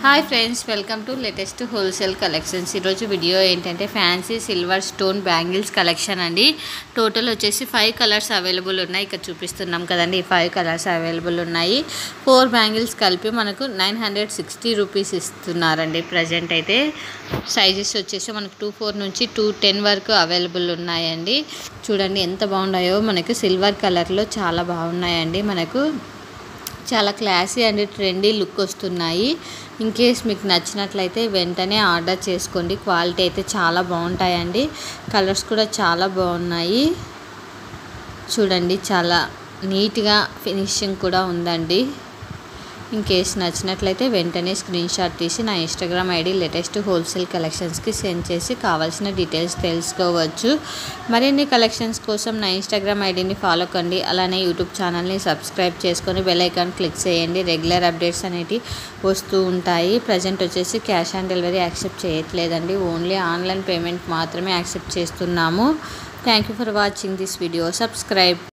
Hi friends, welcome to latest wholesale collections. ఈరోజు video ఏంటంటే fancy silver stone bangles collection అండి. Total వచ్చేసి 5 colours available ఉన్నాయి. ఇక్కడ చూపిస్తున్నాం కదండి, ఈ 5 కలర్స్ అవైలబుల్ ఉన్నాయి. 4 బ్యాంగిల్స్ కలిపి మనకు 960 రూపీస్ ఇస్తున్నారండి. ప్రజెంట్ అయితే సైజెస్ వచ్చేసి మనకు 24 నుంచి 210 వరకు అవైలబుల్ ఉన్నాయండి. చూడండి ఎంత బాగున్నాయో, మనకు సిల్వర్ కలర్లో చాలా బాగున్నాయండి. మనకు చాలా క్లాసీ అండ్ ట్రెండీ లుక్ వస్తున్నాయి. ఇన్ కేస్ మీకు నచ్చినట్లయితే వెంటనే ఆర్డర్ చేసుకోండి. క్వాలిటీ అయితే చాలా బాగుంటాయండి. కలర్స్ కూడా చాలా బాగున్నాయి. చూడండి, చాలా నీట్గా ఫినిషింగ్ కూడా ఉందండి. ఇన్ కేస్ నచ్చినట్లయితే వెంటనే స్క్రీన్ షాట్ తీసి నా ఇన్స్టాగ్రామ్ ఐడి లేటెస్ట్ హోల్సేల్ కలెక్షన్స్కి సెండ్ చేసి కావాల్సిన డీటెయిల్స్ తెలుసుకోవచ్చు. మరిన్ని కలెక్షన్స్ కోసం నా ఇన్స్టాగ్రామ్ ఐడిని ఫాలో కండి. అలానే యూట్యూబ్ ఛానల్ని సబ్స్క్రైబ్ చేసుకొని బెల్ ఐకాన్ క్లిక్ చేయండి. రెగ్యులర్ అప్డేట్స్ అనేవి వస్తూ ఉంటాయి. ప్రజెంట్ వచ్చేసి క్యాష్ ఆన్ డెలివరీ యాక్సెప్ట్ చేయట్లేదండి. ఓన్లీ ఆన్లైన్ పేమెంట్ మాత్రమే యాక్సెప్ట్ చేస్తున్నాము. Thank you for watching this video. Subscribe.